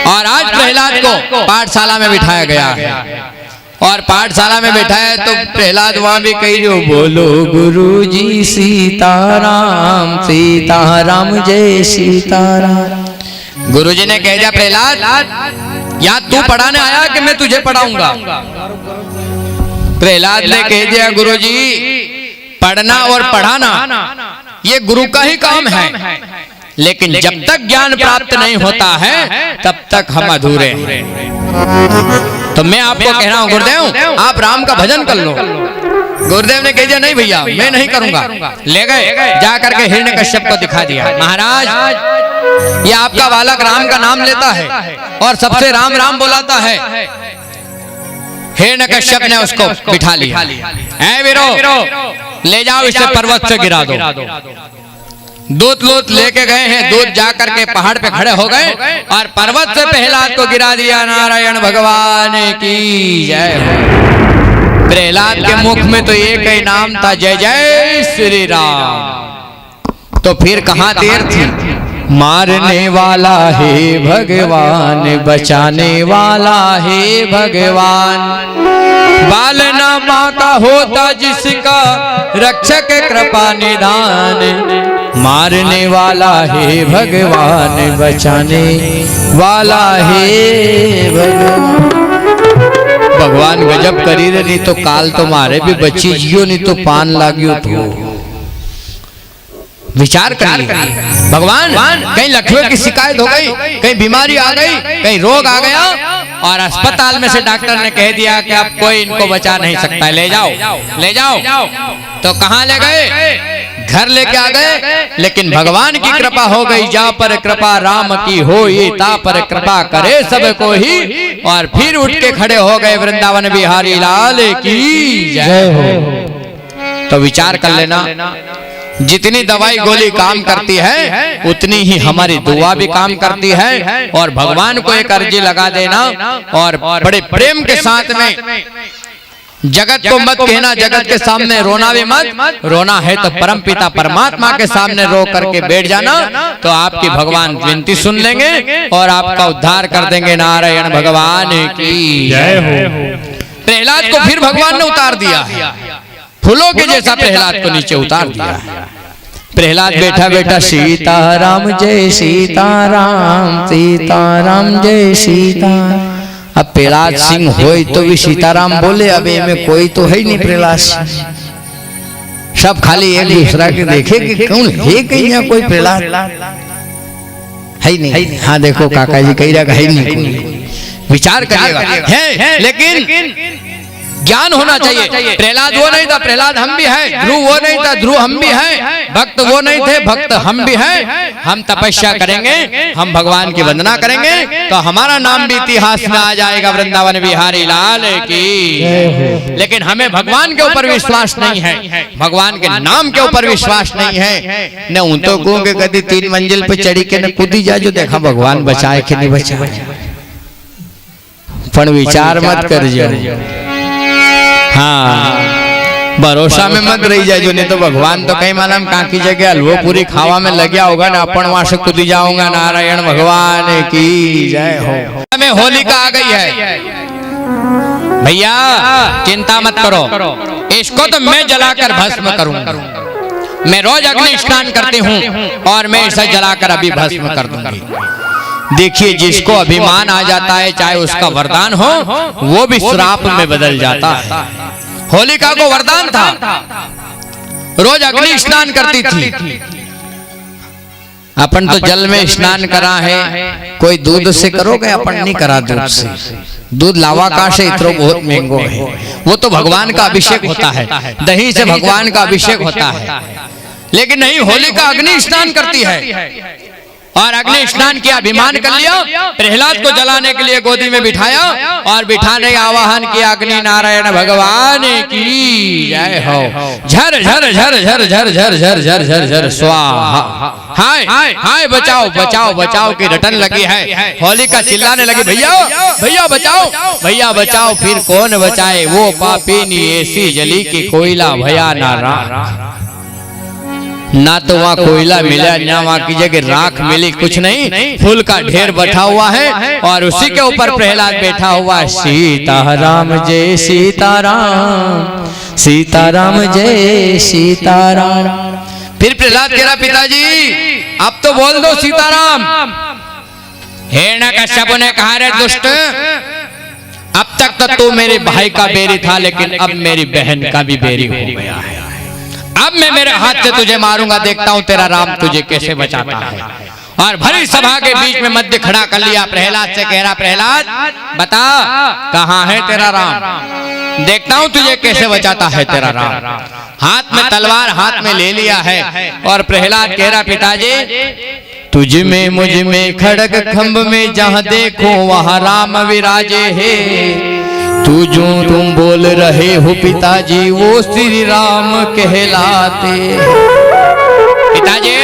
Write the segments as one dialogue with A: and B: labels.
A: और आज प्रहलाद को पाठशाला में बिठाया गया है। और पाठशाला में बैठाया तो प्रहलाद वहां भी कही जो बोलो गुरुजी सीताराम सीताराम जय सीताराम। गुरुजी ने कह दिया प्रहलाद या तू पढ़ाने आया कि मैं तुझे पढ़ाऊंगा। प्रहलाद ने कह दिया गुरुजी पढ़ना और पढ़ाना ये गुरु का ही काम है, लेकिन जब तक ज्ञान प्राप्त नहीं होता है तब तक हम अधूरे हैं। तो मैं आपको कह रहा हूं गुरुदेव आप राम का भजन कर लो। गुरुदेव ने कह दिया नहीं भैया मैं नहीं करूंगा। ले गए जाकर के हिरण्यकश्यप को दिखा दिया। महाराज ये आपका बालक राम का नाम लेता है और सबसे राम राम बुलाता है। हिरण्यकश्यप ने उसको बिठा लिया। ऐ वीरो ले जाओ इसे पर्वत से गिरा दो। दूत लूत लेके गए हैं। दूत जाकर के पहाड़ पे खड़े हो गए और पर्वत से प्रहलाद को गिरा दिया। नारायण भगवान की जय हो। प्रहलाद के मुख में तो एक ही नाम था जय जय श्री राम। तो फिर कहां देर थी। मारने वाला है भगवान बचाने वाला है भगवान। बालना माँ का होता जिसका रक्षक कृपा निधान। मारने वाला है भगवान बचाने वाला है भगवान। भगवान गजब करी रे नहीं तो काल तो मारे भी बच्ची जियो नहीं तो पान लागियो। तो विचार करिए भगवान कहीं लकवे की शिकायत हो गई, कहीं बीमारी आ गई, कहीं रोग आ गया और अस्पताल में से डॉक्टर ने कह दिया कि अब कोई इनको बचा नहीं सकता, ले जाओ ले जाओ। तो कहां ले गए? घर लेके आ गए। लेकिन भगवान की कृपा हो गई। जा पर कृपा राम की होई ता पर कृपा करे सब को ही। और फिर उठ के खड़े हो गए। वृंदावन बिहारी लाल की जय हो। तो विचार कर लेना जितनी दवाई गोली काम करती है उतनी ही हमारी दुआ भी काम करती है। और भगवान को एक अर्जी लगा देना और बड़े प्रेम के साथ में जगत को मत कहना, जगत के सामने रोना भी मत। रोना है तो परम पिता परमात्मा के सामने रो करके बैठ जाना तो आपकी भगवान विनती सुन लेंगे और आपका उद्धार कर देंगे। नारायण भगवान की जय हो। प्रहलाद को फिर भगवान ने उतार दिया। फूलों के जैसा प्रहलाद को नीचे उतार दिया। प्रहलाद बैठा बैठा सीताराम जय सीताराम सीताराम जय सीताराम। अब प्रहलाद सिंह होए तो भी सीताराम बोले। अब में कोई तो है नहीं प्रहलाद सिंह। सब खाली एक दूसरा के देखे कि कौन है कहीं या कोई प्रहलाद है नहीं। हाँ देखो काका जी कही रहा है नहीं कोई। विचार करिएगा है लेकिन ज्ञान होना चाहिए। प्रहलाद वो नहीं था, प्रहलाद हम भी है। ध्रुव वो नहीं था, ध्रुव हम भी है। भक्त वो नहीं थे, भक्त हम भी है। हम तपस्या करेंगे, हम भगवान की वंदना करेंगे तो हमारा नाम भी इतिहास में आ जाएगा। वृंदावन बिहारी लाल की। लेकिन हमें भगवान के ऊपर विश्वास नहीं है, भगवान के नाम के ऊपर विश्वास नहीं है। न उन तो कहूँ कभी 3 मंजिल पे चढ़ी के न कूदी जा जो देखा भगवान बचाए कि नहीं बचाए। पर विचार मत कर जाओ। हाँ भरोसा में मत रही जाए जो नहीं तो भगवान तो कहीं मालूम कहाँ की जगह हलवो पूरी खावा में लग गया होगा ना अपन वहां से कूदी जाऊंगा। नारायण भगवान की जय हो। हमें होलिका आ गई है भैया चिंता मत करो। इसको तो मैं जलाकर भस्म करूंगा। मैं रोज अग्नि स्नान करती हूँ और मैं इसे जलाकर अभी भस्म कर दूंगी। देखिए जिसको अभिमान आ जाता है चाहे उसका वरदान हो वो भी श्राप में बदल जाता है। होलिका को वरदान था, रोज अग्नि स्नान करती थी। अपन तो जल में स्नान करा है, कोई दूध से करोगे, अपन नहीं करा दूध से। दूध लावा का से इतना बहुत महंगो है। वो तो भगवान का अभिषेक होता है, दही से भगवान का अभिषेक होता है। लेकिन नहीं, होलिका अग्नि स्नान करती है और अग्नि स्नान किया, अभिमान कर लिया। प्रहलाद को जलाने के लिए गोदी में बिठाया और बिठाने का आवाहन किया। अग्नि नारायण भगवान की जय हो। झर झर झर झर झर झर झर झर झर झर स्वाहा। हाय हाय बचाओ बचाओ बचाओ की रटन लगी है। होलिका चिल्लाने लगी भैया भैया बचाओ भैया बचाओ। फिर कौन बचाए, वो पापिनी ऐसी जली की कोयला भया ना। ना तो वहाँ कोयला मिला, ना वहाँ की जगह राख मिली, कुछ नहीं, फूल का ढेर बैठा हुआ है और उसी के ऊपर प्रहलाद बैठा हुआ है। सीताराम जय सीताराम, सीताराम जय सीताराम। फिर प्रहलाद कह रहा पिताजी अब तो बोल दो सीताराम। हिरण्यकश्यप ने कहा रे दुष्ट, अब तक तो तू मेरे भाई का बेरी था, लेकिन अब मेरी बहन का भी बेरी हो गया है। अब मैं मेरे हाथ से तुझे मारूंगा, देखता हूं तेरा राम तुझे कैसे बचाता है। और भरी सभा के बीच में मध्य खड़ा कर लिया, प्रहलाद से कह रहा प्रहलाद बता कहां है तेरा राम, देखता हूं तुझे कैसे बचाता है तेरा राम। हाथ में तलवार हाथ में ले लिया है और प्रहलाद कह रहा पिताजी तुझ में मुझ में खड़ग खंभ में जहां देखो वहां राम विराजे है। तू जो तुम बोल रहे हो पिताजी वो श्री राम कहलाते। पिताजी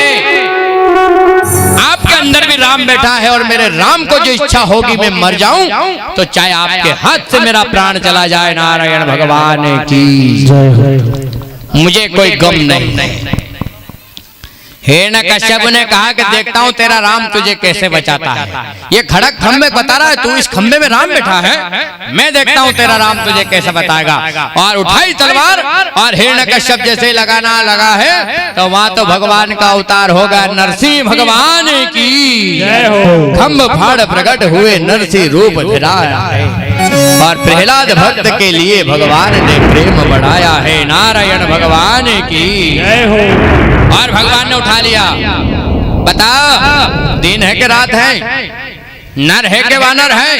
A: आपके अंदर भी राम बैठा है और मेरे राम को जो इच्छा होगी मैं मर जाऊं तो चाहे आपके हाथ से मेरा प्राण चला जाए। नारायण भगवान की मुझे कोई गम नहीं। हिरण्यकश्यप ने कहा कि देखता हूं तेरा राम तुझे कैसे बचाता है। ये खड़क खंभे बता रहा है, तू इस खंभे में राम बैठा है, मैं देखता हूं तेरा राम तुझे कैसे बताएगा। और उठाई तलवार और हिरण्यकश्यप जैसे लगाना लगा है तो वहां तो भगवान का अवतार होगा। नरसिंह भगवान की खंभ फाड़ प्रकट हुए नरसिंह रूप धराया है और प्रहलाद भक्त के लिए भगवान ने प्रेम बढ़ाया है। नारायण भगवान की जय हो। और भगवान ने उठा लिया, बता दिन है कि रात है, नर है कि वानर है,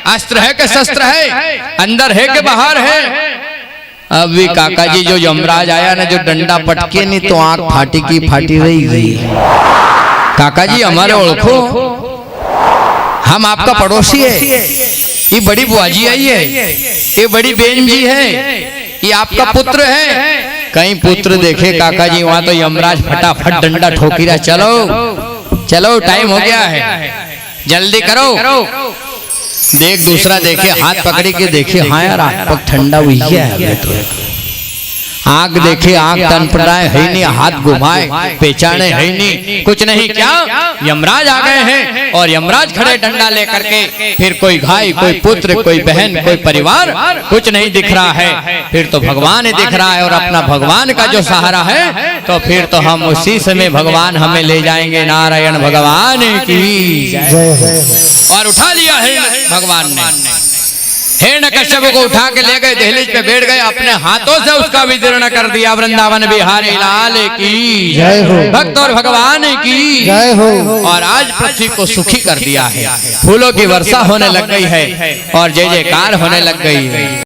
A: अस्त्र है कि शस्त्र है, अंदर है कि बाहर है। अभी काका जी जो यमराज आया ना, जो डंडा पटके नहीं तो आंख फाटी की फाटी रही गई। काका जी हमारे ओळखो, हम आपका पड़ोसी है, ये बड़ी बुआजी आई है, ये बड़ी बेन जी है, ये आपका पुत्र है। कहीं पुत्र देखे काका जी वहां तो यमराज फटाफट डंडा ठोकी रहा, चलो चलो टाइम हो गया है, जल्दी करो। देख दूसरा देखे हाथ पकड़ी के देखे, हाँ यार आप ठंडा हुई है तो। आंख देखे आंख तन पड़ाए है नहीं, हाथ घुमाए पहचाने है नहीं, कुछ नहीं। क्या यमराज आ गए हैं और यमराज खड़े डंडा लेकर के। फिर कोई भाई कोई पुत्र कोई बहन कोई परिवार कुछ नहीं दिख रहा है, फिर तो भगवान ही दिख रहा है। और अपना भगवान का जो सहारा है तो फिर तो हम उसी समय भगवान हमें ले जाएंगे। नारायण भगवान की जय। और उठा लिया है भगवान ने, हिरण्यकश्यप को उठा के ले गए, दहलीज पे बैठ गए, अपने हाथों से उसका विदीर्ण कर दिया। वृंदावन बिहारी लाल की जय हो, भक्त और भगवान की जय हो। और आज पृथ्वी को सुखी कर दिया है, फूलों की वर्षा होने लग गई है और जय जयकार होने लग गई है।